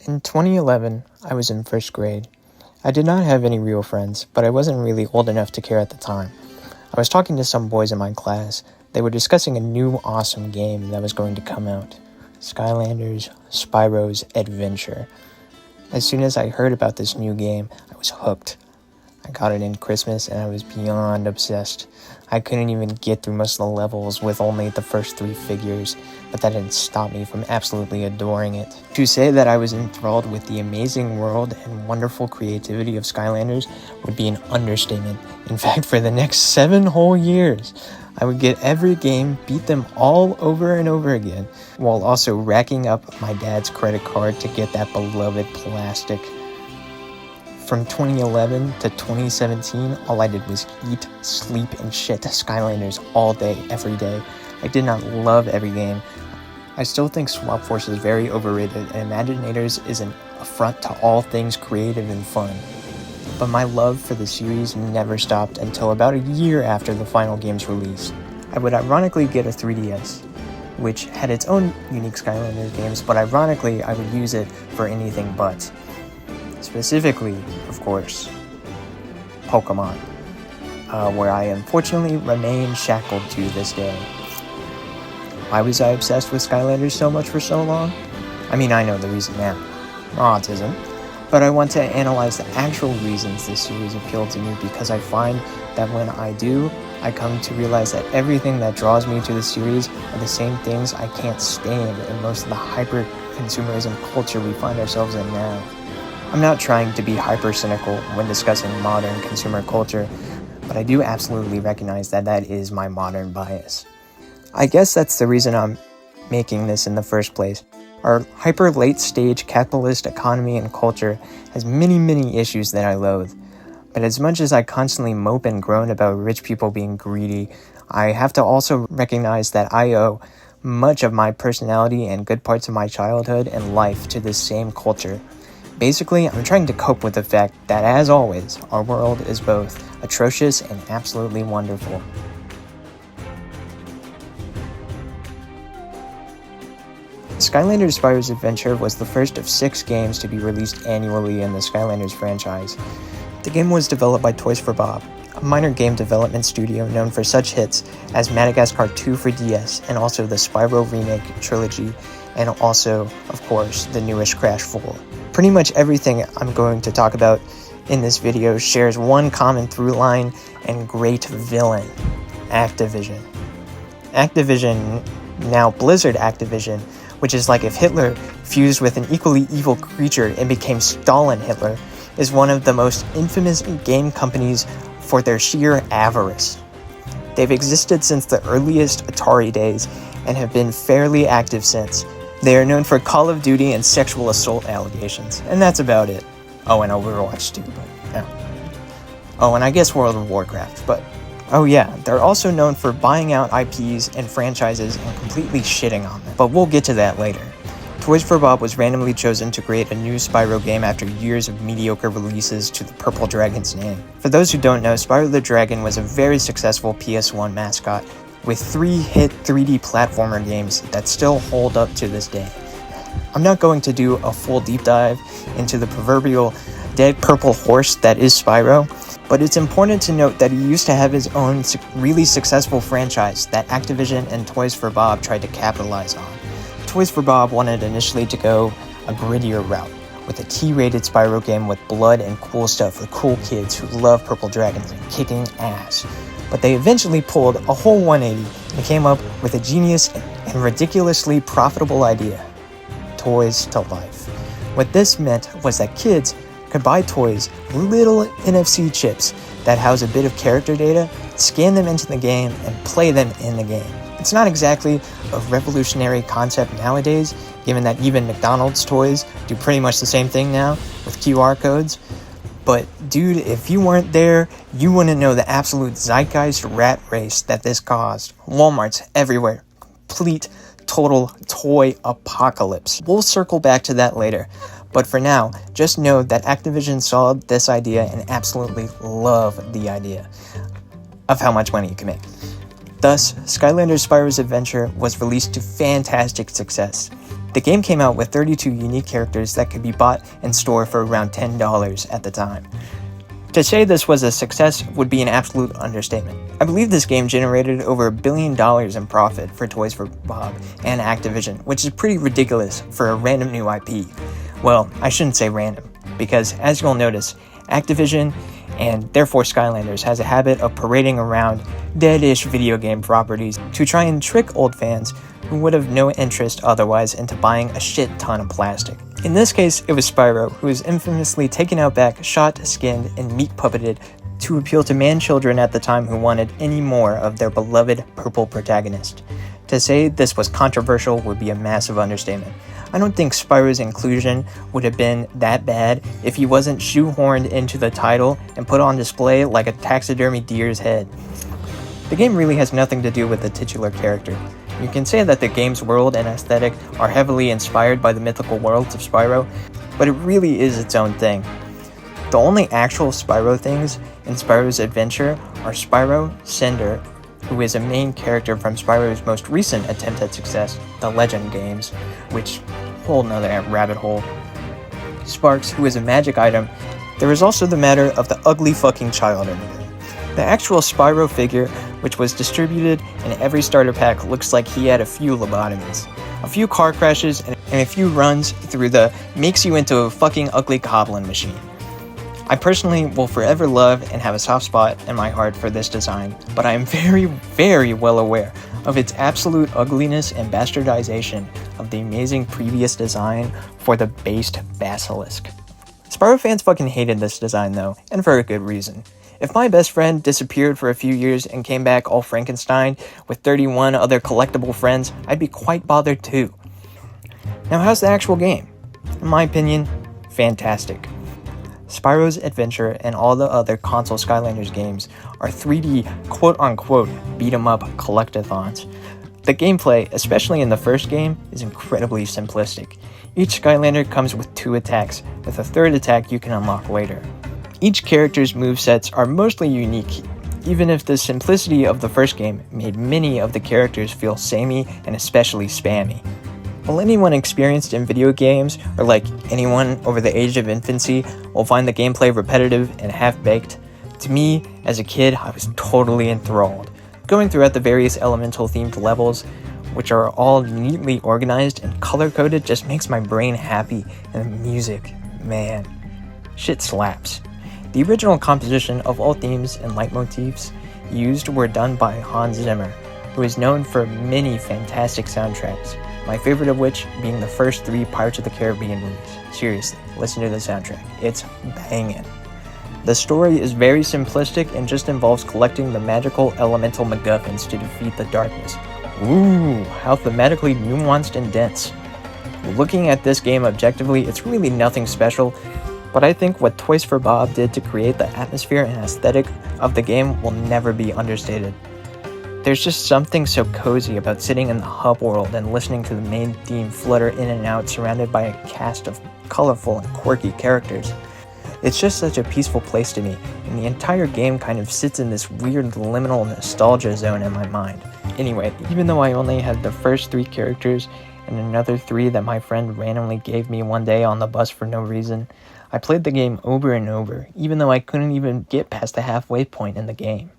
In 2011, I was in first grade. I did not have any real friends, but I wasn't really old enough to care at the time. I was talking to some boys in my class. They were discussing a new awesome game that was going to come out. Skylanders, Spyro's Adventure. As soon as I heard about this new game, I was hooked. I got it in Christmas and I was beyond obsessed. I couldn't even get through most of the levels with only the first 3 figures, but that didn't stop me from absolutely adoring it. To say that I was enthralled with the amazing world and wonderful creativity of Skylanders would be an understatement. In fact, for the next 7 whole years, I would get every game, beat them all over and over again, while also racking up my dad's credit card to get that beloved plastic. From 2011 to 2017, all I did was eat, sleep, and shit Skylanders all day, every day. I did not love every game. I still think Swap Force is very overrated, and Imaginators is an affront to all things creative and fun. But my love for the series never stopped until about a year after the final game's release. I would ironically get a 3DS, which had its own unique Skylanders games, but ironically I would use it for anything but. Specifically, of course, Pokemon, where I unfortunately remain shackled to this day. Why was I obsessed with Skylanders so much for so long? I mean, I know the reason now, autism, but I want to analyze the actual reasons this series appealed to me, because I find that when I do, I come to realize that everything that draws me to the series are the same things I can't stand in most of the hyper-consumerism culture we find ourselves in now. I'm not trying to be hyper-cynical when discussing modern consumer culture, but I do absolutely recognize that that is my modern bias. I guess that's the reason I'm making this in the first place. Our hyper-late-stage capitalist economy and culture has many issues that I loathe. But as much as I constantly mope and groan about rich people being greedy, I have to also recognize that I owe much of my personality and good parts of my childhood and life to this same culture. Basically, I'm trying to cope with the fact that, as always, our world is both atrocious and absolutely wonderful. Skylanders Spyro's Adventure was the first of 6 games to be released annually in the Skylanders franchise. The game was developed by Toys for Bob, a minor game development studio known for such hits as Madagascar 2 for DS, and also the Spyro Remake trilogy, and also, of course, the newest Crash 4. Pretty much everything I'm going to talk about in this video shares one common through line and great villain: Activision. Activision, now Blizzard Activision, which is like if Hitler fused with an equally evil creature and became Stalin Hitler, is one of the most infamous game companies for their sheer avarice. They've existed since the earliest Atari days and have been fairly active since. They are known for Call of Duty and sexual assault allegations, and that's about it. Oh, and Overwatch too, but yeah. Oh, and I guess World of Warcraft, but oh yeah, they're also known for buying out IPs and franchises and completely shitting on them, but we'll get to that later. Toys for Bob was randomly chosen to create a new Spyro game after years of mediocre releases to the Purple Dragon's name. For those who don't know, Spyro the Dragon was a very successful PS1 mascot, with 3 hit 3D platformer games that still hold up to this day. I'm not going to do a full deep dive into the proverbial dead purple horse that is Spyro, but it's important to note that he used to have his own really successful franchise that Activision and Toys for Bob tried to capitalize on. Toys for Bob wanted initially to go a grittier route, with a T-rated Spyro game with blood and cool stuff for cool kids who love purple dragons and kicking ass. But they eventually pulled a whole 180 and came up with a genius and ridiculously profitable idea: Toys to Life. What this meant was that kids could buy toys, little NFC chips that house a bit of character data, scan them into the game, and play them in the game. It's not exactly a revolutionary concept nowadays, given that even McDonald's toys do pretty much the same thing now with QR codes. But dude, if you weren't there, you wouldn't know the absolute zeitgeist rat race that this caused. Walmarts everywhere. Complete, total toy apocalypse. We'll circle back to that later. But for now, just know that Activision saw this idea and absolutely loved the idea of how much money you can make. Thus, Skylanders Spyro's Adventure was released to fantastic success. The game came out with 32 unique characters that could be bought in store for around $10 at the time. To say this was a success would be an absolute understatement. I believe this game generated over $1 billion in profit for Toys for Bob and Activision, which is pretty ridiculous for a random new IP. Well, I shouldn't say random, because as you'll notice, Activision and therefore Skylanders has a habit of parading around dead-ish video game properties to try and trick old fans who would have no interest otherwise into buying a shit ton of plastic. In this case, it was Spyro, who was infamously taken out back, shot, skinned, and meat puppeted to appeal to man-children at the time who wanted any more of their beloved purple protagonist. To say this was controversial would be a massive understatement. I don't think Spyro's inclusion would have been that bad if he wasn't shoehorned into the title and put on display like a taxidermy deer's head. The game really has nothing to do with the titular character. You can say that the game's world and aesthetic are heavily inspired by the mythical worlds of Spyro, but it really is its own thing. The only actual Spyro things in Spyro's adventure are Spyro, Cinder, who is a main character from Spyro's most recent attempt at success, the Legend games, which whole nother rabbit hole. Sparks, who is a magic item. There is also the matter of the ugly fucking child in the game. The actual Spyro figure, which was distributed in every starter pack, looks like he had a few lobotomies, a few car crashes, and a few runs through the makes you into a fucking ugly goblin machine. I personally will forever love and have a soft spot in my heart for this design, but I am very, very well aware of its absolute ugliness and bastardization of the amazing previous design for the based Basilisk. Spyro fans fucking hated this design though, and for a good reason. If my best friend disappeared for a few years and came back all Frankenstein with 31 other collectible friends, I'd be quite bothered too. Now how's the actual game? In my opinion, fantastic. Spyro's Adventure and all the other console Skylanders games are 3D quote-unquote beat-em-up collectathons. The gameplay, especially in the first game, is incredibly simplistic. Each Skylander comes with 2 attacks, with a third attack you can unlock later. Each character's movesets are mostly unique, even if the simplicity of the first game made many of the characters feel samey and especially spammy. While anyone experienced in video games, or like anyone over the age of infancy, will find the gameplay repetitive and half-baked, to me, as a kid, I was totally enthralled. Going throughout the various elemental-themed levels, which are all neatly organized and color-coded, just makes my brain happy, and the music, man, shit slaps. The original composition of all themes and leitmotifs used were done by Hans Zimmer, who is known for many fantastic soundtracks, my favorite of which being the first 3 Pirates of the Caribbean movies. Seriously, listen to the soundtrack. It's banging. The story is very simplistic and just involves collecting the magical elemental MacGuffins to defeat the darkness. Ooh, how thematically nuanced and dense. Looking at this game objectively, it's really nothing special, but I think what Toys for Bob did to create the atmosphere and aesthetic of the game will never be understated. There's just something so cozy about sitting in the hub world and listening to the main theme flutter in and out surrounded by a cast of colorful and quirky characters. It's just such a peaceful place to me, and the entire game kind of sits in this weird liminal nostalgia zone in my mind. Anyway, even though I only had the first 3 characters and another 3 that my friend randomly gave me one day on the bus for no reason, I played the game over and over, even though I couldn't even get past the halfway point in the game.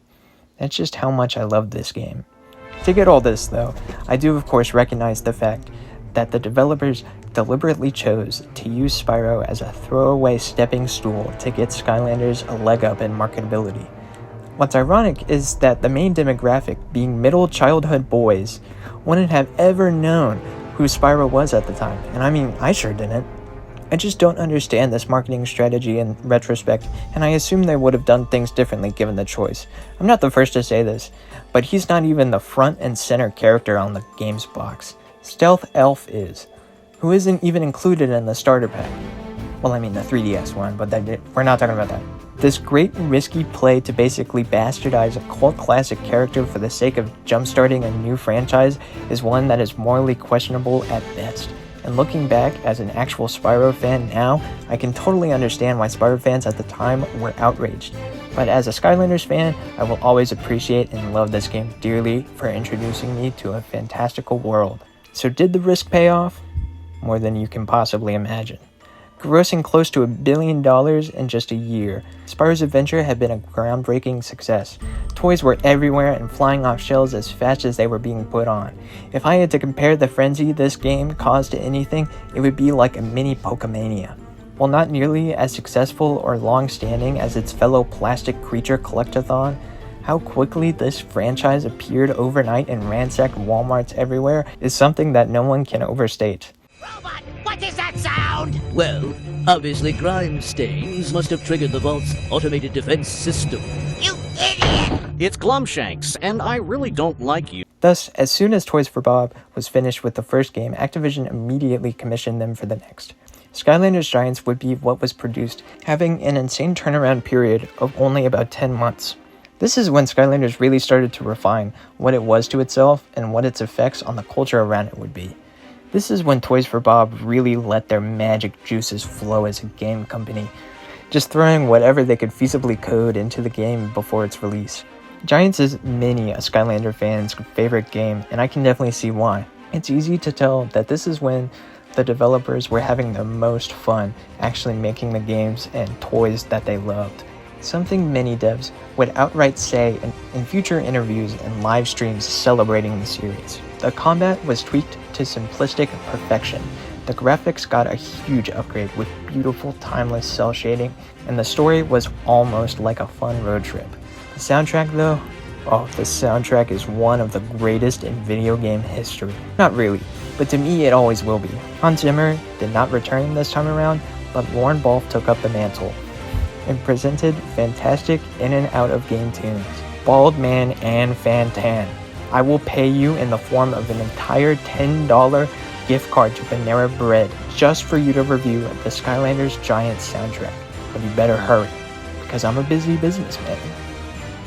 That's just how much I love this game. To get all this though, I do of course recognize the fact that the developers deliberately chose to use Spyro as a throwaway stepping stool to get Skylanders a leg up in marketability. What's ironic is that the main demographic, being middle childhood boys, wouldn't have ever known who Spyro was at the time, and I mean, I sure didn't. I just don't understand this marketing strategy in retrospect, and I assume they would have done things differently given the choice. I'm not the first to say this, but he's not even the front and center character on the game's box. Stealth Elf is, who isn't even included in the starter pack. Well, I mean the 3DS one, but we're not talking about that. This great risky play to basically bastardize a cult classic character for the sake of jumpstarting a new franchise is one that is morally questionable at best. And looking back as an actual Spyro fan now, I can totally understand why Spyro fans at the time were outraged. But as a Skylanders fan, I will always appreciate and love this game dearly for introducing me to a fantastical world. So did the risk pay off? more than you can possibly imagine. Grossing close to $1 billion in just a year, Spyro's Adventure had been a groundbreaking success. Toys were everywhere and flying off shelves as fast as they were being put on. If I had to compare the frenzy this game caused to anything, it would be like a mini Pokemania. While not nearly as successful or long-standing as its fellow plastic creature collectathon, how quickly this franchise appeared overnight and ransacked Walmarts everywhere is something that no one can overstate. Robot, what is that sound? Well, obviously crime stains must have triggered the vault's automated defense system. You idiot! It's Glumshanks, and I really don't like you. Thus, as soon as Toys for Bob was finished with the first game, Activision immediately commissioned them for the next. Skylanders Giants would be what was produced, having an insane turnaround period of only about 10 months. This is when Skylanders really started to refine what it was to itself and what its effects on the culture around it would be. This is when Toys for Bob really let their magic juices flow as a game company, just throwing whatever they could feasibly code into the game before its release. Giants is many a Skylander fan's favorite game, and I can definitely see why. It's easy to tell that this is when the developers were having the most fun actually making the games and toys that they loved. Something many devs would outright say in future interviews and live streams celebrating the series. The combat was tweaked to simplistic perfection. The graphics got a huge upgrade with beautiful timeless cel shading, and the story was almost like a fun road trip. The soundtrack though, the soundtrack is one of the greatest in video game history. Not really, but to me it always will be. Hans Zimmer did not return this time around, but Lorne Balfe took up the mantle and presented fantastic in and out of game tunes. Bald Man and Fantan. I will pay you in the form of an entire $10 gift card to Panera Bread just for you to review the Skylanders Giants soundtrack. But you better hurry, because I'm a busy businessman.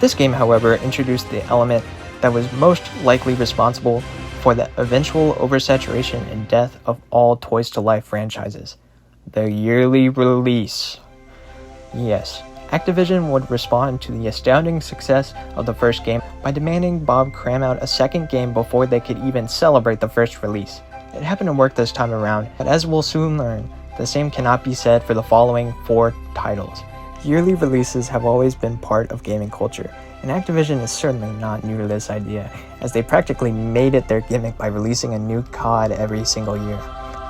This game, however, introduced the element that was most likely responsible for the eventual oversaturation and death of all Toys to Life franchises: the yearly release. Yes, Activision would respond to the astounding success of the first game by demanding Bob cram out a second game before they could even celebrate the first release. It happened to work this time around, but as we'll soon learn, the same cannot be said for the following 4 titles. Yearly releases have always been part of gaming culture, and Activision is certainly not new to this idea, as they practically made it their gimmick by releasing a new COD every single year.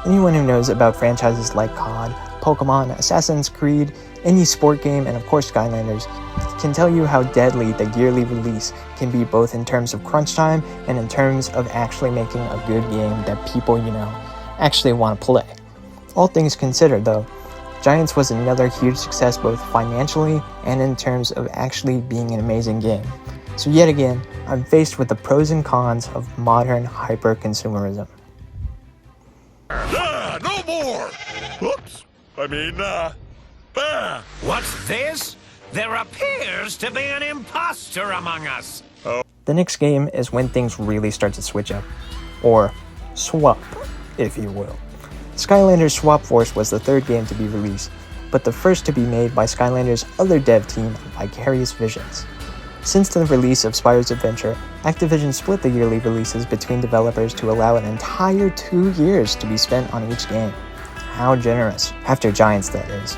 Anyone who knows about franchises like COD, Pokemon, Assassin's Creed, any sport game, and of course Skylanders, can tell you how deadly the yearly release can be, both in terms of crunch time and in terms of actually making a good game that people, actually want to play. All things considered though, Giants was another huge success both financially and in terms of actually being an amazing game. So yet again, I'm faced with the pros and cons of modern hyper-consumerism. No more! Oops. What's this? There appears to be an imposter among us. The next game is when things really start to switch up. Or swap, if you will. Skylanders Swap Force was the third game to be released, but the first to be made by Skylanders' other dev team, Vicarious Visions. Since the release of Spyro's Adventure, Activision split the yearly releases between developers to allow an entire 2 years to be spent on each game. How generous. After Giants, that is.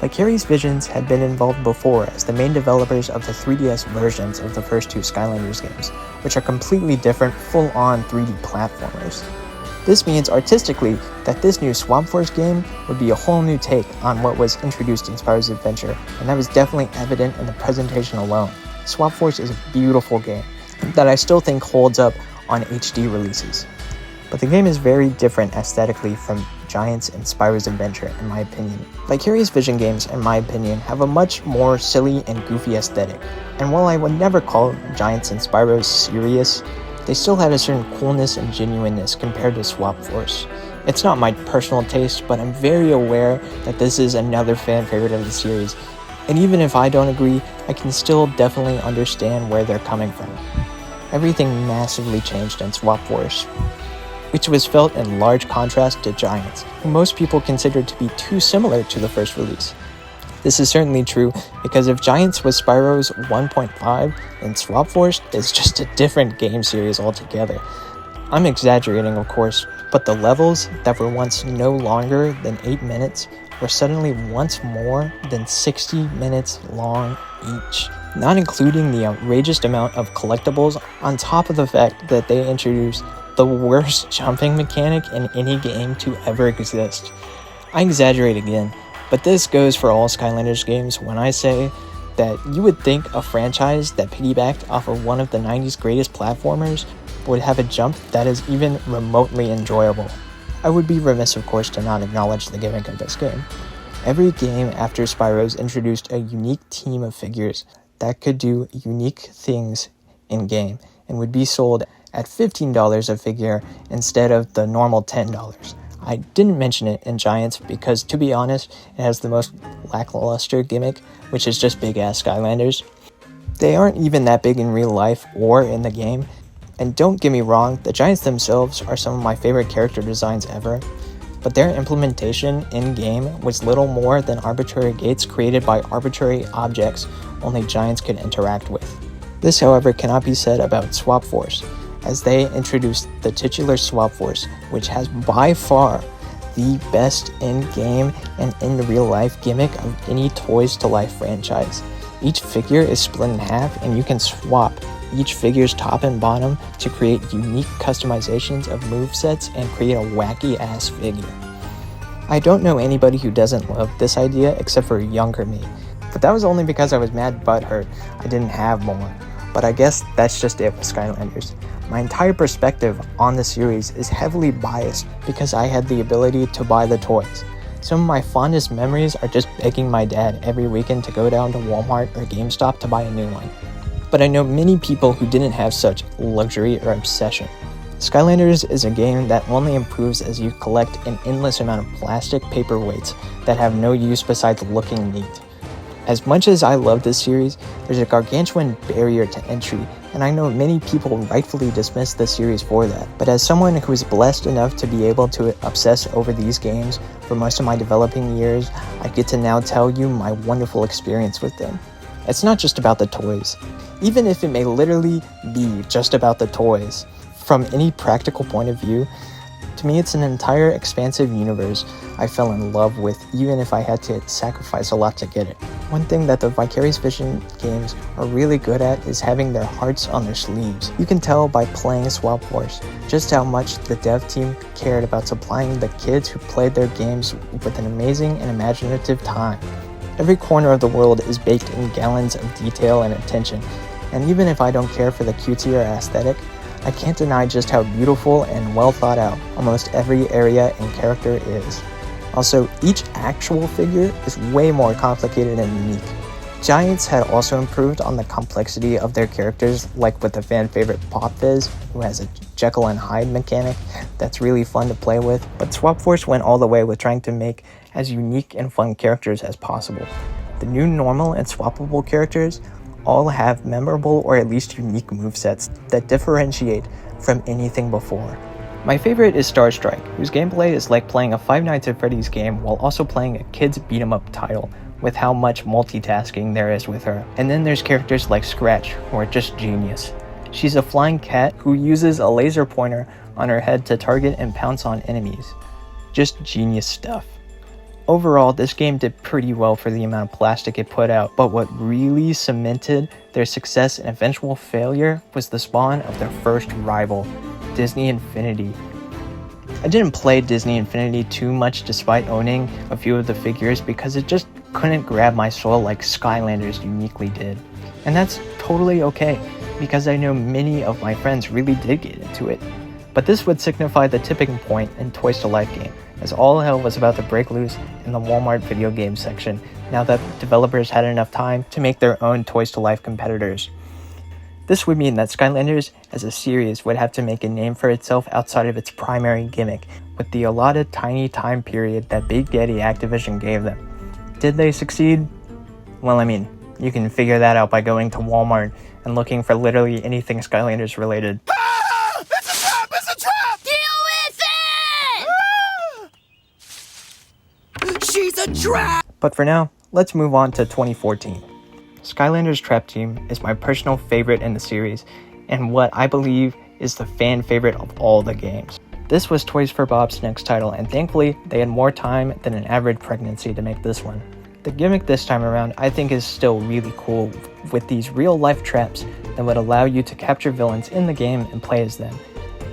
Vicarious Visions had been involved before as the main developers of the 3DS versions of the first 2 Skylanders games, which are completely different, full-on 3D platformers. This means artistically that this new Swap Force game would be a whole new take on what was introduced in Spyro's Adventure, and that was definitely evident in the presentation alone. Swap Force is a beautiful game that I still think holds up on HD releases. But the game is very different aesthetically from Giants and Spyro's Adventure, in my opinion. Vicarious Vision games, in my opinion, have a much more silly and goofy aesthetic, and while I would never call Giants and Spyro's serious, they still had a certain coolness and genuineness compared to Swap Force. It's not my personal taste, but I'm very aware that this is another fan favorite of the series, and even if I don't agree, I can still definitely understand where they're coming from. Everything massively changed in Swap Force, which was felt in large contrast to Giants, who most people considered to be too similar to the first release. This is certainly true because if Giants was Spyro's 1.5, then Swap Force is just a different game series altogether. I'm exaggerating, of course, but the levels that were once no longer than 8 minutes were suddenly once more than 60 minutes long each, not including the outrageous amount of collectibles on top of the fact that they introduced the worst jumping mechanic in any game to ever exist. I exaggerate again, but this goes for all Skylanders games when I say that you would think a franchise that piggybacked off of one of the 90s greatest platformers would have a jump that is even remotely enjoyable. I would be remiss, of course, to not acknowledge the gimmick of this game. Every game after Spyro's introduced a unique team of figures that could do unique things in-game and would be sold at $15 a figure instead of the normal $10. I didn't mention it in Giants because, to be honest, it has the most lackluster gimmick, which is just big-ass Skylanders. They aren't even that big in real life or in the game, and don't get me wrong, the Giants themselves are some of my favorite character designs ever, but their implementation in-game was little more than arbitrary gates created by arbitrary objects only Giants could interact with. This, however, cannot be said about Swap Force, as they introduced the titular Swap Force, which has by far the best in-game and in real life gimmick of any Toys to Life franchise. Each figure is split in half and you can swap each figure's top and bottom to create unique customizations of movesets and create a wacky ass figure. I don't know anybody who doesn't love this idea except for younger me, but that was only because I was mad butthurt I didn't have more. But I guess that's just it with Skylanders. My entire perspective on the series is heavily biased because I had the ability to buy the toys. Some of my fondest memories are just begging my dad every weekend to go down to Walmart or GameStop to buy a new one. But I know many people who didn't have such luxury or obsession. Skylanders is a game that only improves as you collect an endless amount of plastic paperweights that have no use besides looking neat. As much as I love this series, there's a gargantuan barrier to entry, and I know many people rightfully dismiss the series for that. But as someone who is blessed enough to be able to obsess over these games for most of my developing years, I get to now tell you my wonderful experience with them. It's not just about the toys. Even if it may literally be just about the toys, from any practical point of view, to me it's an entire expansive universe I fell in love with, even if I had to sacrifice a lot to get it. One thing that the Vicarious Vision games are really good at is having their hearts on their sleeves. You can tell by playing Swap Force just how much the dev team cared about supplying the kids who played their games with an amazing and imaginative time. Every corner of the world is baked in gallons of detail and attention, and even if I don't care for the cutesier aesthetic, I can't deny just how beautiful and well thought out almost every area and character is. Also, each actual figure is way more complicated and unique. Giants had also improved on the complexity of their characters, like with the fan favorite Pop Fizz, who has a Jekyll and Hyde mechanic that's really fun to play with, but Swap Force went all the way with trying to make as unique and fun characters as possible. The new normal and swappable characters all have memorable or at least unique movesets that differentiate from anything before. My favorite is Starstrike, whose gameplay is like playing a Five Nights at Freddy's game while also playing a kid's beat-em-up title, with how much multitasking there is with her. And then there's characters like Scratch, who are just genius. She's a flying cat who uses a laser pointer on her head to target and pounce on enemies. Just genius stuff. Overall, this game did pretty well for the amount of plastic it put out, but what really cemented their success and eventual failure was the spawn of their first rival, Disney Infinity. I didn't play Disney Infinity too much despite owning a few of the figures because it just couldn't grab my soul like Skylanders uniquely did. And that's totally okay, because I know many of my friends really did get into it. But this would signify the tipping point in Toys to Life game, as all hell was about to break loose in the Walmart video game section now that developers had enough time to make their own Toys to Life competitors. This would mean that Skylanders as a series would have to make a name for itself outside of its primary gimmick, with the allotted tiny time period that Big Daddy Activision gave them. Did they succeed? Well, I mean, you can figure that out by going to Walmart and looking for literally anything Skylanders related. Ah! It's a trap! It's a trap! Deal with it! She's a trap! But for now, let's move on to 2014. Skylanders Trap Team is my personal favorite in the series, and what I believe is the fan favorite of all the games. This was Toys for Bob's next title, and thankfully, they had more time than an average pregnancy to make this one. The gimmick this time around I think is still really cool, with these real-life traps that would allow you to capture villains in the game and play as them.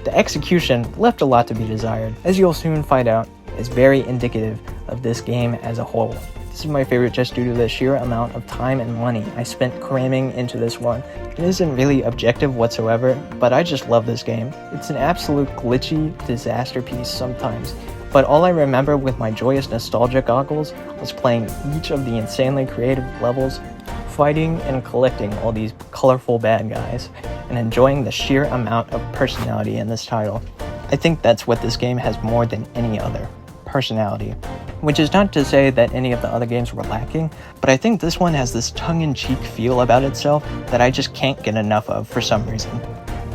The execution left a lot to be desired, as you'll soon find out, is very indicative of this game as a whole. This is my favorite just due to the sheer amount of time and money I spent cramming into this one. It isn't really objective whatsoever, but I just love this game. It's an absolute glitchy disaster piece sometimes, but all I remember with my joyous nostalgia goggles was playing each of the insanely creative levels, fighting and collecting all these colorful bad guys, and enjoying the sheer amount of personality in this title. I think that's what this game has more than any other: personality. Which is not to say that any of the other games were lacking, but I think this one has this tongue-in-cheek feel about itself that I just can't get enough of for some reason.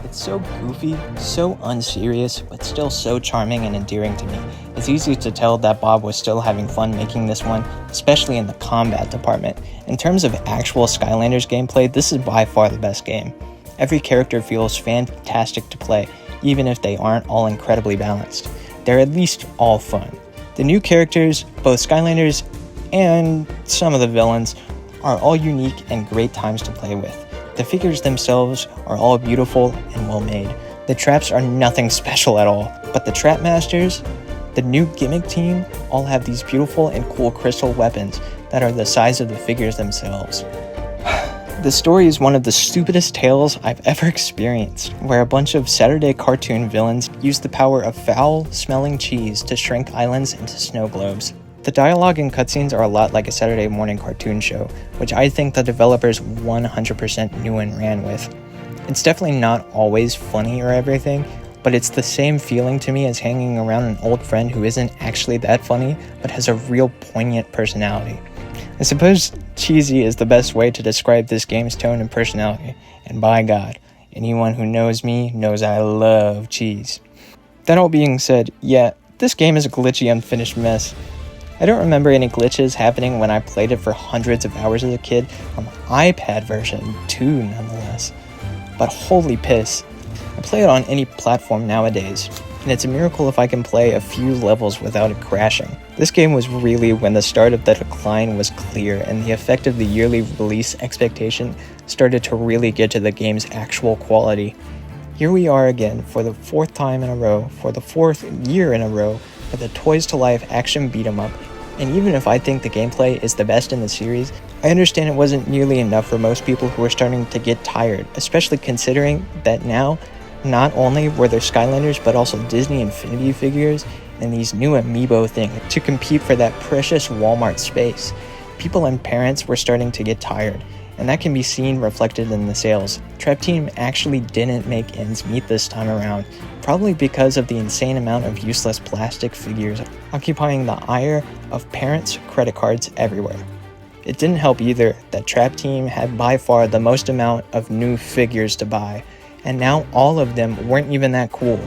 It's so goofy, so unserious, but still so charming and endearing to me. It's easy to tell that Bob was still having fun making this one, especially in the combat department. In terms of actual Skylanders gameplay, this is by far the best game. Every character feels fantastic to play, even if they aren't all incredibly balanced. They're at least all fun. The new characters, both Skylanders and some of the villains, are all unique and great times to play with. The figures themselves are all beautiful and well made. The traps are nothing special at all, but the Trap Masters, the new gimmick team, all have these beautiful and cool crystal weapons that are the size of the figures themselves. The story is one of the stupidest tales I've ever experienced, where a bunch of Saturday cartoon villains use the power of foul-smelling cheese to shrink islands into snow globes. The dialogue and cutscenes are a lot like a Saturday morning cartoon show, which I think the developers 100% knew and ran with. It's definitely not always funny or everything, but it's the same feeling to me as hanging around an old friend who isn't actually that funny, but has a real poignant personality. I suppose cheesy is the best way to describe this game's tone and personality, and by God, anyone who knows me knows I love cheese. That all being said, yeah, this game is a glitchy, unfinished mess. I don't remember any glitches happening when I played it for hundreds of hours as a kid, on the iPad version too, nonetheless. But holy piss, I play it on any platform nowadays, and it's a miracle if I can play a few levels without it crashing. This game was really when the start of the decline was clear, and the effect of the yearly release expectation started to really get to the game's actual quality. Here we are again, for the fourth time in a row, for the fourth year in a row, with a Toys to Life action beat-em-up, and even if I think the gameplay is the best in the series, I understand it wasn't nearly enough for most people who were starting to get tired, especially considering that now, not only were there Skylanders, but also Disney Infinity figures, and these new amiibo things to compete for that precious Walmart space. People and parents were starting to get tired, and that can be seen reflected in the sales. Trap Team actually didn't make ends meet this time around, probably because of the insane amount of useless plastic figures occupying the ire of parents' credit cards everywhere. It didn't help either that Trap Team had by far the most amount of new figures to buy, and now all of them weren't even that cool.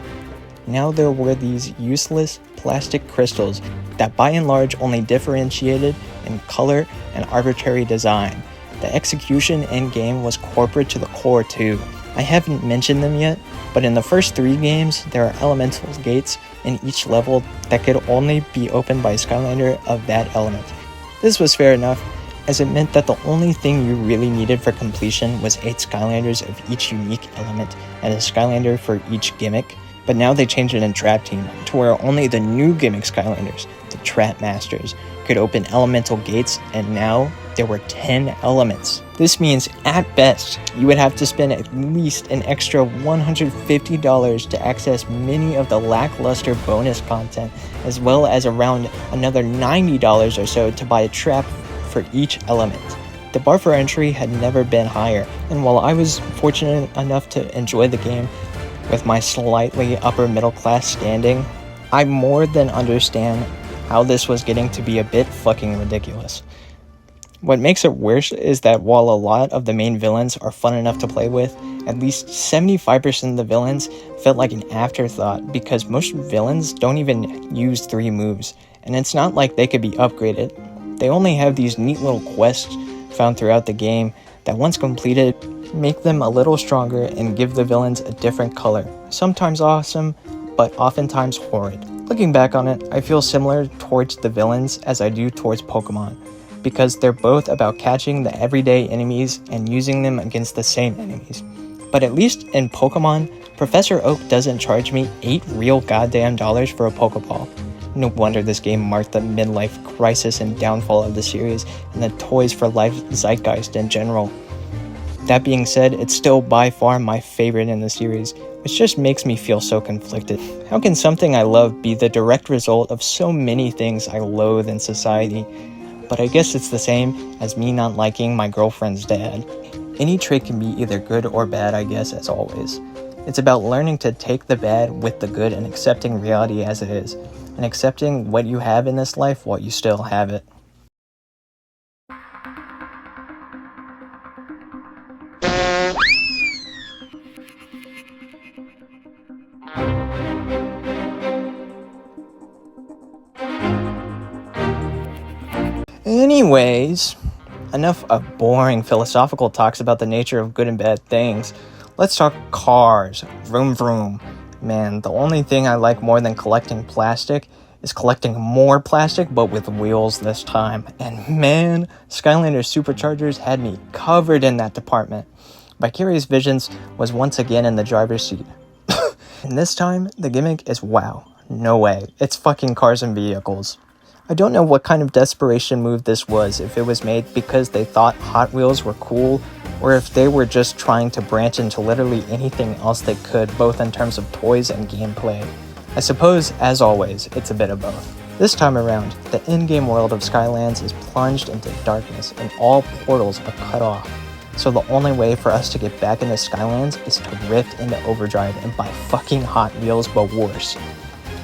Now there were these useless plastic crystals that by and large only differentiated in color and arbitrary design. The execution in-game was corporate to the core too. I haven't mentioned them yet, but in the first 3 games, there are elemental gates in each level that could only be opened by a Skylander of that element. This was fair enough, as it meant that the only thing you really needed for completion was 8 Skylanders of each unique element and a Skylander for each gimmick. But now they changed it in Trap Team to where only the new gimmick Skylanders, the Trap Masters, could open elemental gates, and now there were 10 elements. This means, at best, you would have to spend at least an extra $150 to access many of the lackluster bonus content, as well as around another $90 or so to buy a trap for each element. The bar for entry had never been higher, and while I was fortunate enough to enjoy the game with my slightly upper middle class standing, I more than understand how this was getting to be a bit fucking ridiculous. What makes it worse is that while a lot of the main villains are fun enough to play with, at least 75% of the villains felt like an afterthought because most villains don't even use 3 moves, and it's not like they could be upgraded. They only have these neat little quests found throughout the game that once completed make them a little stronger, and give the villains a different color. Sometimes awesome, but oftentimes horrid. Looking back on it, I feel similar towards the villains as I do towards Pokemon, because they're both about catching the everyday enemies and using them against the same enemies. But at least in Pokemon, Professor Oak doesn't charge me $8 real goddamn dollars for a Pokeball. No wonder this game marked the midlife crisis and downfall of the series and the Toys for Life zeitgeist in general. That being said, it's still by far my favorite in the series, which just makes me feel so conflicted. How can something I love be the direct result of so many things I loathe in society? But I guess it's the same as me not liking my girlfriend's dad. Any trait can be either good or bad, I guess, as always. It's about learning to take the bad with the good and accepting reality as it is, and accepting what you have in this life while you still have it. Anyways, enough of boring philosophical talks about the nature of good and bad things. Let's talk cars. Vroom vroom. Man, the only thing I like more than collecting plastic is collecting more plastic, but with wheels this time. And man, Skylanders Superchargers had me covered in that department. Vicarious Visions was once again in the driver's seat. And this time, the gimmick is wow. No way. It's fucking cars and vehicles. I don't know what kind of desperation move this was, if it was made because they thought Hot Wheels were cool, or if they were just trying to branch into literally anything else they could, both in terms of toys and gameplay. I suppose, as always, it's a bit of both. This time around, the in-game world of Skylands is plunged into darkness and all portals are cut off. So the only way for us to get back into Skylands is to rift into Overdrive and buy fucking Hot Wheels, but worse.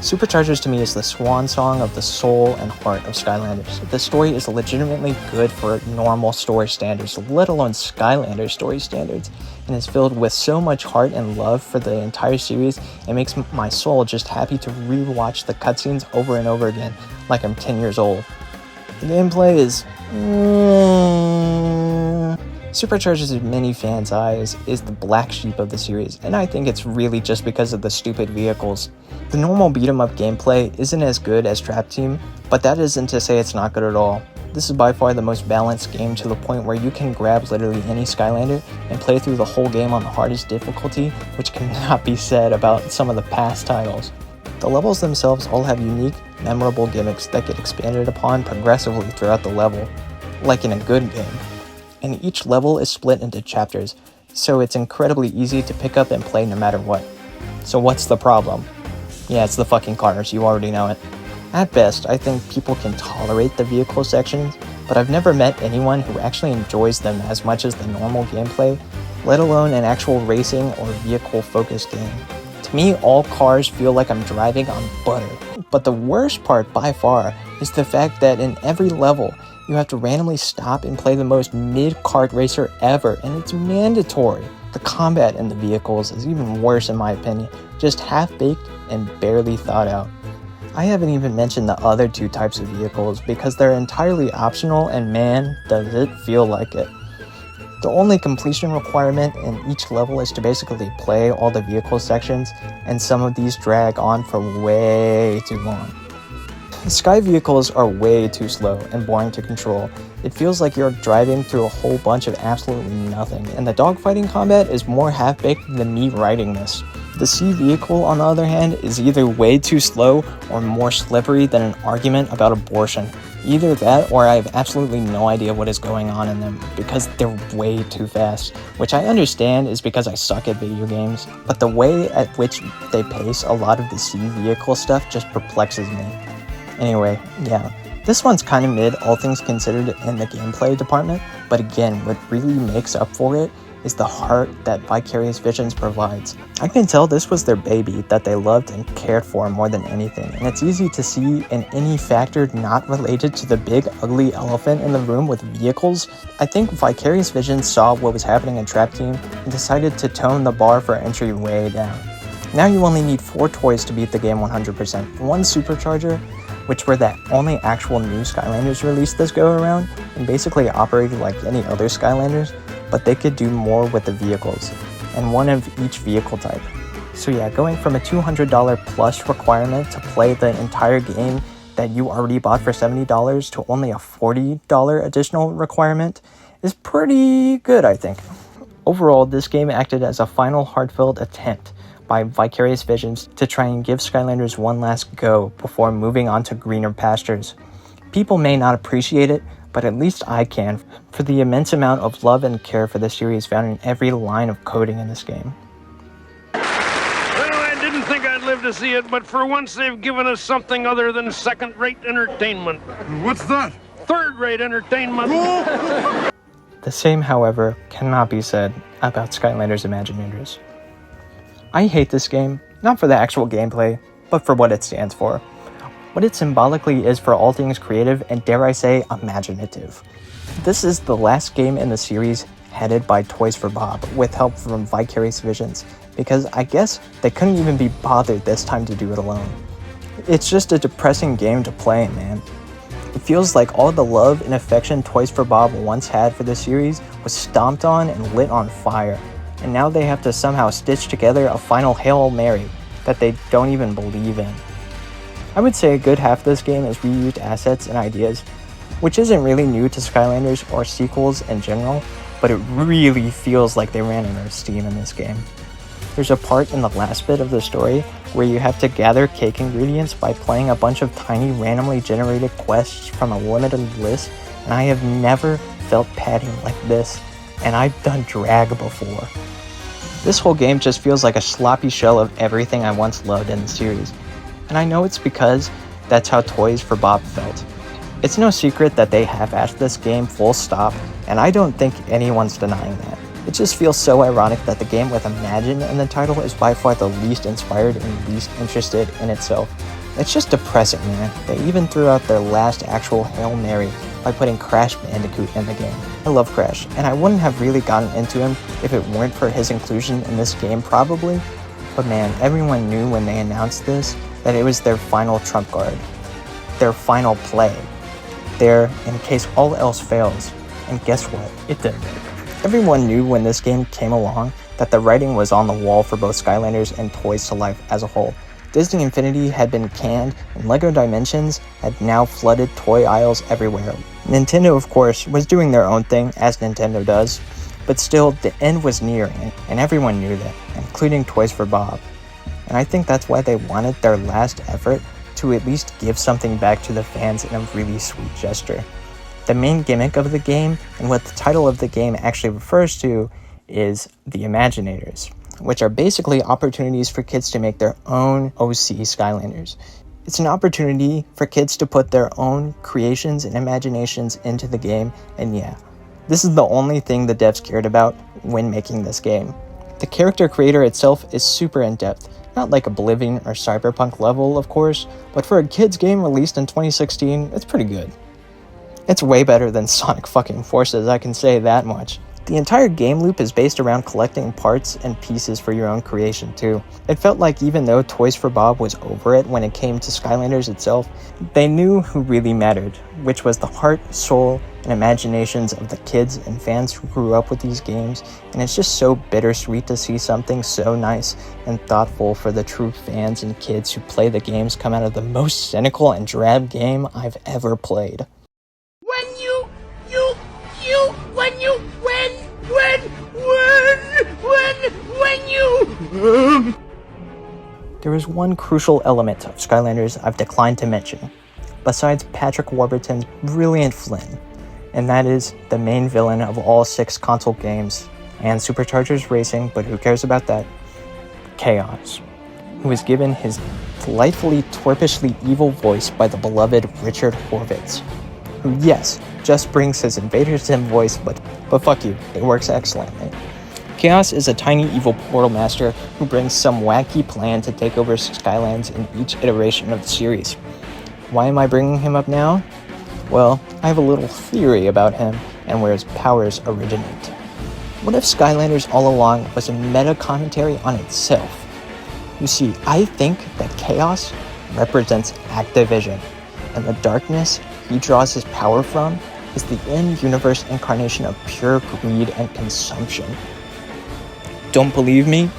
Superchargers to me is the swan song of the soul and heart of Skylanders. The story is legitimately good for normal story standards, let alone Skylanders story standards, and is filled with so much heart and love for the entire series, it makes my soul just happy to rewatch the cutscenes over and over again, like I'm 10 years old. The gameplay is... Superchargers in many fans' eyes is the black sheep of the series, and I think it's really just because of the stupid vehicles. The normal beat-em-up gameplay isn't as good as Trap Team, but that isn't to say it's not good at all. This is by far the most balanced game to the point where you can grab literally any Skylander and play through the whole game on the hardest difficulty, which cannot be said about some of the past titles. The levels themselves all have unique, memorable gimmicks that get expanded upon progressively throughout the level, like in a good game. And each level is split into chapters, so it's incredibly easy to pick up and play no matter what. So what's the problem? Yeah, it's the fucking cars, you already know it. At best, I think people can tolerate the vehicle sections, but I've never met anyone who actually enjoys them as much as the normal gameplay, let alone an actual racing or vehicle-focused game. To me, all cars feel like I'm driving on butter. But the worst part by far is the fact that in every level, you have to randomly stop and play the most mid-kart racer ever, and it's mandatory. The combat in the vehicles is even worse in my opinion, just half-baked and barely thought out. I haven't even mentioned the other two types of vehicles because they're entirely optional, and man, does it feel like it. The only completion requirement in each level is to basically play all the vehicle sections, and some of these drag on for way too long. Sky vehicles are way too slow and boring to control. It feels like you're driving through a whole bunch of absolutely nothing, and the dogfighting combat is more half-baked than me writing this. The sea vehicle, on the other hand, is either way too slow or more slippery than an argument about abortion. Either that or I have absolutely no idea what is going on in them because they're way too fast, which I understand is because I suck at video games, but the way at which they pace a lot of the sea vehicle stuff just perplexes me. Anyway, yeah, this one's kinda mid, all things considered in the gameplay department, but again, what really makes up for it is the heart that Vicarious Visions provides. I can tell this was their baby that they loved and cared for more than anything, and it's easy to see in any factor not related to the big ugly elephant in the room with vehicles. I think Vicarious Visions saw what was happening in Trap Team and decided to tone the bar for entry way down. Now you only need 4 toys to beat the game 100%, 1 supercharger, which were the only actual new Skylanders released this go around, and basically operated like any other Skylanders, but they could do more with the vehicles, and one of each vehicle type. So yeah, going from a $200 plus requirement to play the entire game that you already bought for $70 to only a $40 additional requirement is pretty good, I think. Overall, this game acted as a final heartfelt attempt by Vicarious Visions to try and give Skylanders one last go before moving on to greener pastures. People may not appreciate it, but at least I can, for the immense amount of love and care for the series found in every line of coding in this game. Well, I didn't think I'd live to see it, but for once they've given us something other than second-rate entertainment. What's that? Third-rate entertainment. The same, however, cannot be said about Skylanders Imaginators. I hate this game, not for the actual gameplay, but for what it stands for. What it symbolically is for all things creative and, dare I say, imaginative. This is the last game in the series headed by Toys for Bob, with help from Vicarious Visions, because I guess they couldn't even be bothered this time to do it alone. It's just a depressing game to play, man. It feels like all the love and affection Toys for Bob once had for the series was stomped on and lit on fire, and now they have to somehow stitch together a final Hail Mary that they don't even believe in. I would say a good half of this game is reused assets and ideas, which isn't really new to Skylanders or sequels in general, but it really feels like they ran out of steam in this game. There's a part in the last bit of the story where you have to gather cake ingredients by playing a bunch of tiny randomly generated quests from a limited list, and I have never felt padding like this, and I've done drag before. This whole game just feels like a sloppy shell of everything I once loved in the series, and I know it's because that's how Toys for Bob felt. It's no secret that they half-assed this game full stop, and I don't think anyone's denying that. It just feels so ironic that the game with Imagine in the title is by far the least inspired and least interested in itself. It's just depressing, man. They even threw out their last actual Hail Mary by putting Crash Bandicoot in the game. I love Crash, and I wouldn't have really gotten into him if it weren't for his inclusion in this game probably, but man, everyone knew when they announced this that it was their final trump card, their final play, there in case all else fails, and guess what? It did. Everyone knew when this game came along that the writing was on the wall for both Skylanders and Toys to Life as a whole. Disney Infinity had been canned, and LEGO Dimensions had now flooded toy aisles everywhere. Nintendo, of course, was doing their own thing, as Nintendo does, but still, the end was near, and everyone knew that, including Toys for Bob. And I think that's why they wanted their last effort to at least give something back to the fans in a really sweet gesture. The main gimmick of the game, and what the title of the game actually refers to, is the Imaginators, which are basically opportunities for kids to make their own OC Skylanders. It's an opportunity for kids to put their own creations and imaginations into the game, and yeah, this is the only thing the devs cared about when making this game. The character creator itself is super in-depth, not like Oblivion or Cyberpunk level, of course, but for a kids game released in 2016, it's pretty good. It's way better than Sonic fucking Forces, I can say that much. The entire game loop is based around collecting parts and pieces for your own creation too. It felt like even though Toys for Bob was over it when it came to Skylanders itself, they knew who really mattered, which was the heart, soul, and imaginations of the kids and fans who grew up with these games, and it's just so bittersweet to see something so nice and thoughtful for the true fans and kids who play the games come out of the most cynical and drab game I've ever played. There is one crucial element of Skylanders I've declined to mention, besides Patrick Warburton's brilliant Flynn, and that is the main villain of all 6 console games, and Superchargers Racing, but who cares about that, Chaos, who was given his delightfully twerpishly evil voice by the beloved Richard Horvitz, who, yes, just brings his Invader Zim voice, but fuck you, it works excellently. Chaos is a tiny evil portal master who brings some wacky plan to take over Skylands in each iteration of the series. Why am I bringing him up now? Well, I have a little theory about him and where his powers originate. What if Skylanders all along was a meta commentary on itself? You see, I think that Chaos represents Activision, and the darkness he draws his power from is the in-universe incarnation of pure greed and consumption. Don't believe me?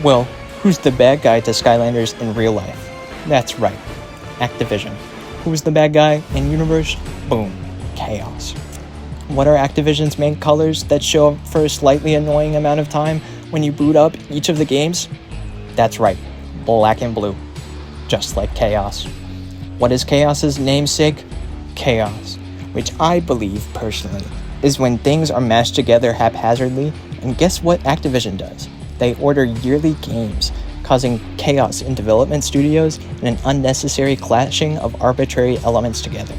Well, who's the bad guy to Skylanders in real life? That's right, Activision. Who's the bad guy in universe? Boom, Chaos. What are Activision's main colors that show up for a slightly annoying amount of time when you boot up each of the games? That's right, black and blue, just like Chaos. What is Chaos's namesake? Chaos, which I believe, personally, is when things are mashed together haphazardly, and guess what Activision does? They order yearly games, causing chaos in development studios and an unnecessary clashing of arbitrary elements together.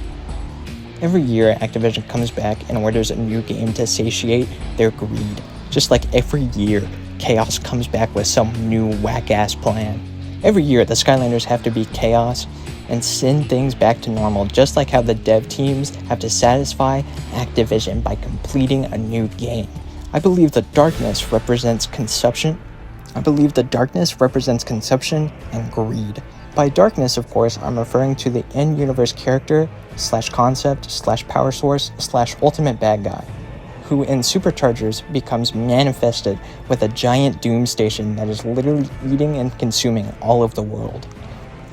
Every year, Activision comes back and orders a new game to satiate their greed. Just like every year, Chaos comes back with some new whack-ass plan. Every year, the Skylanders have to beat Chaos and send things back to normal, just like how the dev teams have to satisfy Activision by completing a new game. I believe the darkness represents consumption and greed. By darkness, of course, I'm referring to the in-universe character / concept / power source / ultimate bad guy, who in Superchargers becomes manifested with a giant doom station that is literally eating and consuming all of the world.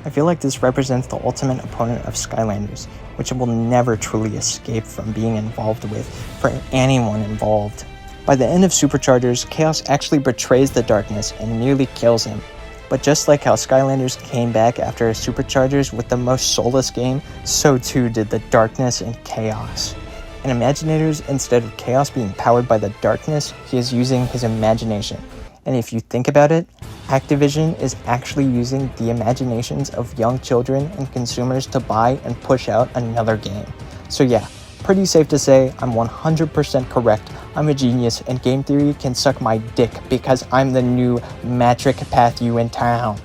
I feel like this represents the ultimate opponent of Skylanders, which it will never truly escape from being involved with for anyone involved. By the end of Superchargers, Chaos actually betrays the darkness and nearly kills him. But just like how Skylanders came back after Superchargers with the most soulless game, so too did the darkness and Chaos. And Imaginators, instead of Chaos being powered by the darkness, he is using his imagination. And if you think about it, Activision is actually using the imaginations of young children and consumers to buy and push out another game. So yeah, pretty safe to say I'm 100% correct. I'm a genius and game theory can suck my dick because I'm the new Matric Pathu in town.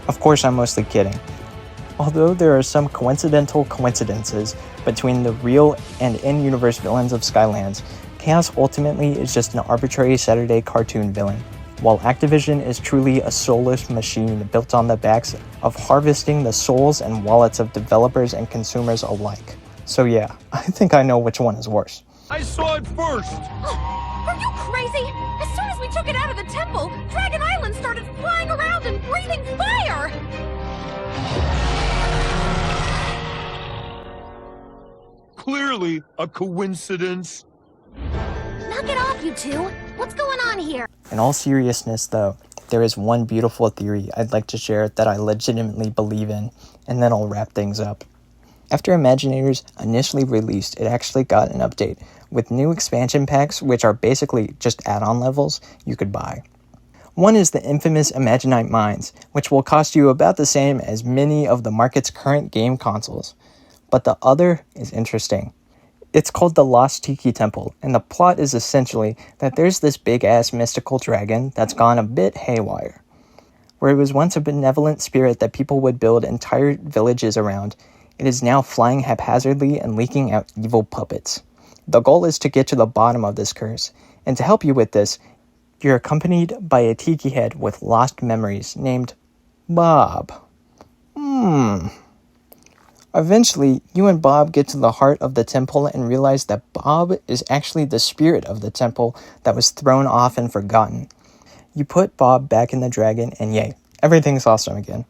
Of course, I'm mostly kidding. Although there are some coincidental coincidences between the real and in-universe villains of Skylands, Chaos ultimately is just an arbitrary Saturday cartoon villain, while Activision is truly a soulless machine built on the backs of harvesting the souls and wallets of developers and consumers alike. So yeah, I think I know which one is worse. I saw it first! Are you crazy? As soon as we took it out of the temple, Dragon Island started flying around and breathing fire! Clearly a coincidence. Knock it off, you two. What's going on here? In all seriousness though, there is one beautiful theory I'd like to share that I legitimately believe in, and then I'll wrap things up. After Imaginators initially released, it actually got an update with new expansion packs, which are basically just add-on levels you could buy. One is the infamous Imaginite Mines, which will cost you about the same as many of the market's current game consoles. But the other is interesting. It's called the Lost Tiki Temple, and the plot is essentially that there's this big-ass mystical dragon that's gone a bit haywire. Where it was once a benevolent spirit that people would build entire villages around, it is now flying haphazardly and leaking out evil puppets. The goal is to get to the bottom of this curse, and to help you with this, you're accompanied by a tiki head with lost memories named Bob. Eventually, you and Bob get to the heart of the temple and realize that Bob is actually the spirit of the temple that was thrown off and forgotten. You put Bob back in the dragon, and yay, everything's awesome again.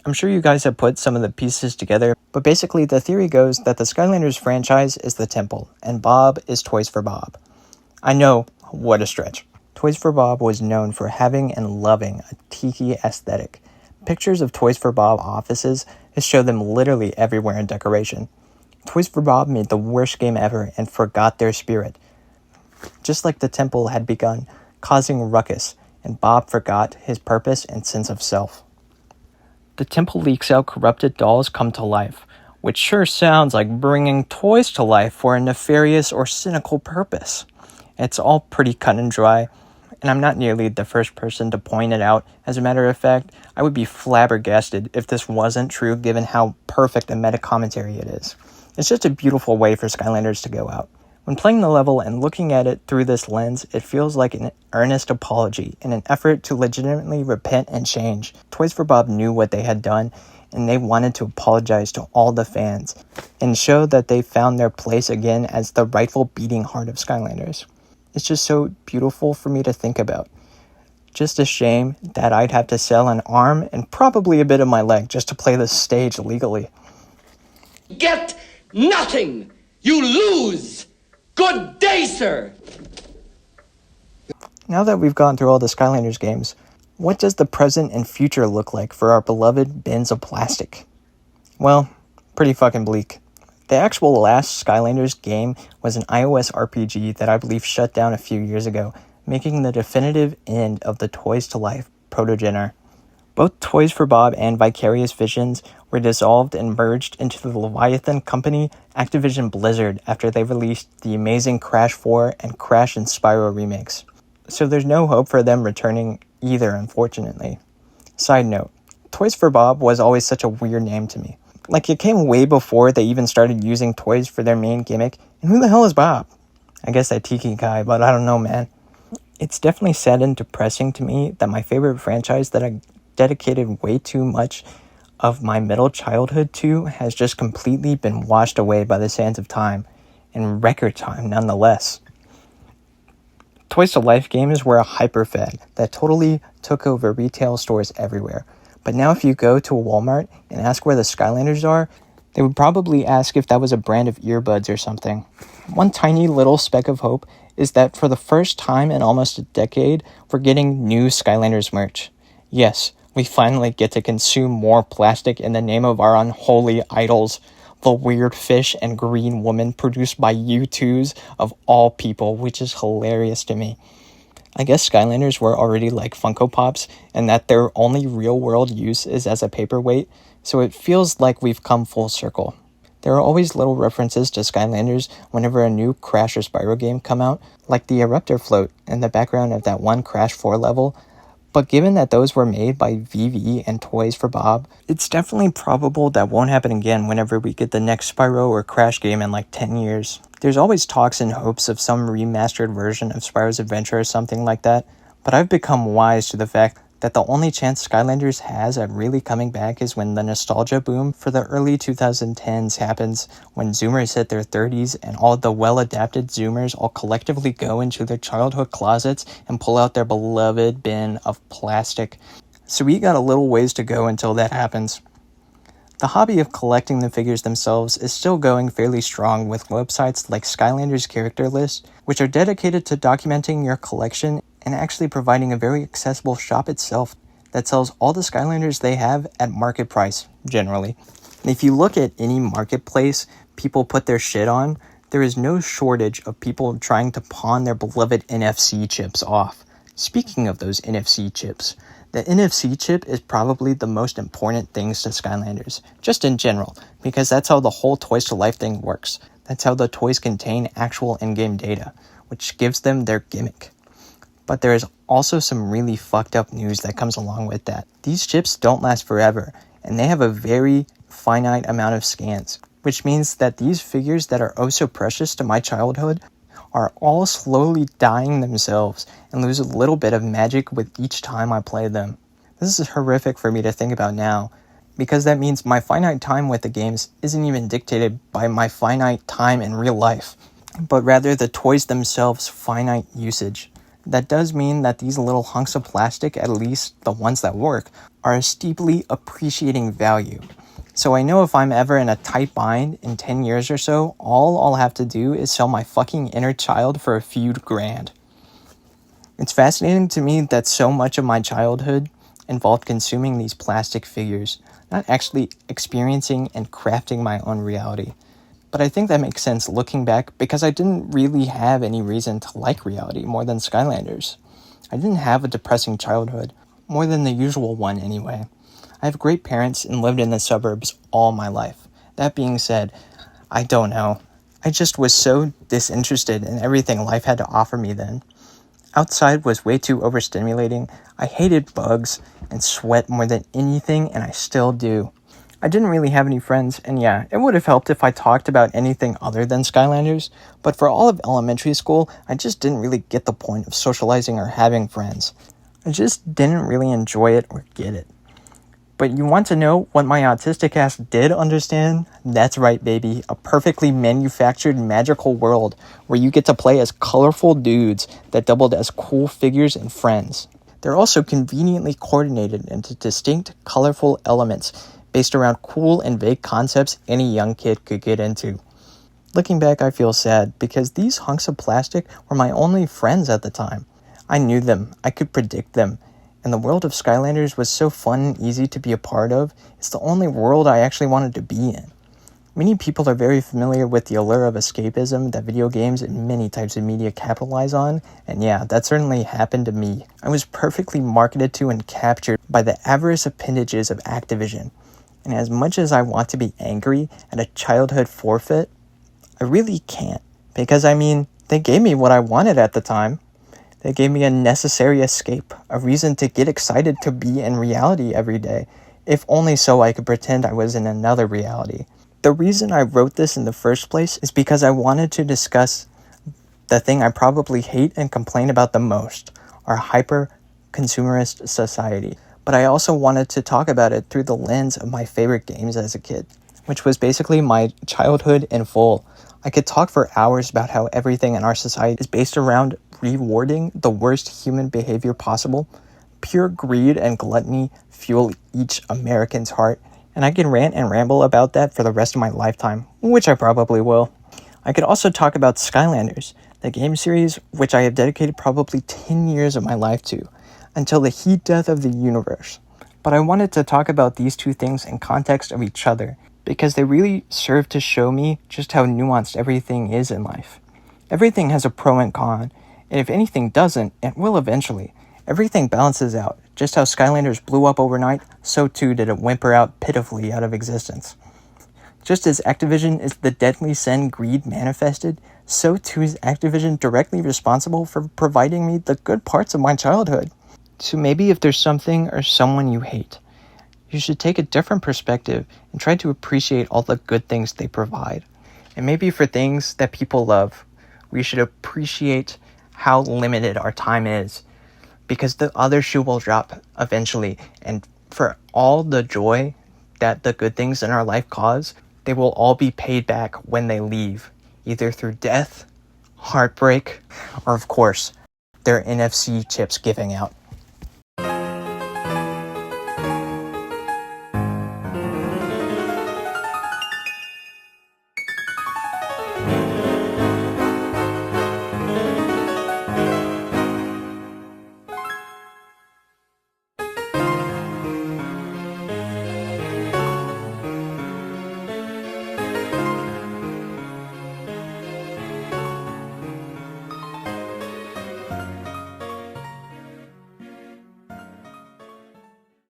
I'm sure you guys have put some of the pieces together, but basically the theory goes that the Skylanders franchise is the temple, and Bob is Toys for Bob. I know, what a stretch. Toys for Bob was known for having and loving a tiki aesthetic. Pictures of Toys for Bob offices show them literally everywhere in decoration. Toys for Bob made the worst game ever and forgot their spirit. Just like the temple had begun causing ruckus, and Bob forgot his purpose and sense of self. The temple leaks out corrupted dolls come to life, which sure sounds like bringing toys to life for a nefarious or cynical purpose. It's all pretty cut and dry, and I'm not nearly the first person to point it out. As a matter of fact, I would be flabbergasted if this wasn't true given how perfect a meta-commentary it is. It's just a beautiful way for Skylanders to go out. When playing the level and looking at it through this lens, it feels like an earnest apology in an effort to legitimately repent and change. Toys for Bob knew what they had done, and they wanted to apologize to all the fans and show that they found their place again as the rightful beating heart of Skylanders. It's just so beautiful for me to think about. Just a shame that I'd have to sell an arm and probably a bit of my leg just to play this stage legally. Get nothing! You lose! Good day, sir! Now that we've gone through all the Skylanders games, what does the present and future look like for our beloved bins of plastic? Well, pretty fucking bleak. The actual last Skylanders game was an iOS RPG that I believe shut down a few years ago, making the definitive end of the Toys to Life protogener. Both Toys for Bob and Vicarious Visions were dissolved and merged into the Leviathan company Activision Blizzard after they released the amazing Crash 4 and Crash and Spyro remakes. So there's no hope for them returning either, unfortunately. Side note, Toys for Bob was always such a weird name to me. Like, it came way before they even started using toys for their main gimmick, and who the hell is Bob? I guess that Tiki guy, but I don't know, man. It's definitely sad and depressing to me that my favorite franchise that I dedicated way too much of my middle childhood to has just completely been washed away by the sands of time, in record time nonetheless. Toys to Life games were a hyperfad that totally took over retail stores everywhere. But now if you go to a Walmart and ask where the Skylanders are, they would probably ask if that was a brand of earbuds or something. One tiny little speck of hope is that for the first time in almost a decade, we're getting new Skylanders merch. Yes, we finally get to consume more plastic in the name of our unholy idols, the weird fish and green woman produced by U2s of all people, which is hilarious to me. I guess Skylanders were already like Funko Pops, and that their only real-world use is as a paperweight, so it feels like we've come full circle. There are always little references to Skylanders whenever a new Crash or Spyro game come out, like the Eruptor float in the background of that one Crash 4 level, but given that those were made by VV and Toys for Bob, it's definitely probable that won't happen again whenever we get the next Spyro or Crash game in like 10 years. There's always talks and hopes of some remastered version of Spyro's Adventure or something like that, but I've become wise to the fact that the only chance Skylanders has at really coming back is when the nostalgia boom for the early 2010s happens, when Zoomers hit their 30s and all the well-adapted Zoomers all collectively go into their childhood closets and pull out their beloved bin of plastic. So we got a little ways to go until that happens. The hobby of collecting the figures themselves is still going fairly strong with websites like Skylanders Character List, which are dedicated to documenting your collection and actually providing a very accessible shop itself that sells all the Skylanders they have at market price, generally. And if you look at any marketplace people put their shit on, there is no shortage of people trying to pawn their beloved NFC chips off. Speaking of those NFC chips, the NFC chip is probably the most important things to Skylanders, just in general, because that's how the whole Toys to Life thing works. That's how the toys contain actual in-game data, which gives them their gimmick. But there is also some really fucked up news that comes along with that. These chips don't last forever, and they have a very finite amount of scans, which means that these figures that are oh so precious to my childhood are all slowly dying themselves and lose a little bit of magic with each time I play them. This is horrific for me to think about now, because that means my finite time with the games isn't even dictated by my finite time in real life, but rather the toys themselves' finite usage. That does mean that these little hunks of plastic, at least the ones that work, are a steeply appreciating value. So I know if I'm ever in a tight bind in 10 years or so, all I'll have to do is sell my fucking inner child for a few grand. It's fascinating to me that so much of my childhood involved consuming these plastic figures, not actually experiencing and crafting my own reality. But I think that makes sense looking back because I didn't really have any reason to like reality more than Skylanders. I didn't have a depressing childhood, more than the usual one anyway. I have great parents and lived in the suburbs all my life. That being said, I don't know. I just was so disinterested in everything life had to offer me then. Outside was way too overstimulating. I hated bugs and sweat more than anything, and I still do. I didn't really have any friends, and yeah, it would have helped if I talked about anything other than Skylanders, but for all of elementary school, I just didn't really get the point of socializing or having friends. I just didn't really enjoy it or get it. But you want to know what my autistic ass did understand? That's right, baby. A perfectly manufactured magical world where you get to play as colorful dudes that doubled as cool figures and friends. They're also conveniently coordinated into distinct, colorful elements based around cool and vague concepts any young kid could get into. Looking back, I feel sad because these hunks of plastic were my only friends at the time. I knew them, I could predict them, and the world of Skylanders was so fun and easy to be a part of. It's the only world I actually wanted to be in. Many people are very familiar with the allure of escapism that video games and many types of media capitalize on, and yeah, that certainly happened to me. I was perfectly marketed to and captured by the avarice appendages of Activision, and as much as I want to be angry at a childhood forfeit, I really can't, because they gave me what I wanted at the time. They gave me a necessary escape, a reason to get excited to be in reality every day, if only so I could pretend I was in another reality. The reason I wrote this in the first place is because I wanted to discuss the thing I probably hate and complain about the most, our hyper-consumerist society. But I also wanted to talk about it through the lens of my favorite games as a kid, which was basically my childhood in full. I could talk for hours about how everything in our society is based around rewarding the worst human behavior possible. Pure greed and gluttony fuel each American's heart, and I can rant and ramble about that for the rest of my lifetime, which I probably will. I could also talk about Skylanders, the game series which I have dedicated probably 10 years of my life to, until the heat death of the universe. But I wanted to talk about these two things in context of each other, because they really serve to show me just how nuanced everything is in life. Everything has a pro and con, and if anything doesn't, it will eventually. Everything balances out. Just how Skylanders blew up overnight, so too did it whimper out pitifully out of existence. Just as Activision is the deadly sin greed manifested, so too is Activision directly responsible for providing me the good parts of my childhood. So maybe if there's something or someone you hate, you should take a different perspective and try to appreciate all the good things they provide. And maybe for things that people love, we should appreciate how limited our time is, because the other shoe will drop eventually. And for all the joy that the good things in our life cause, they will all be paid back when they leave, either through death, heartbreak, or of course, their NFC chips giving out.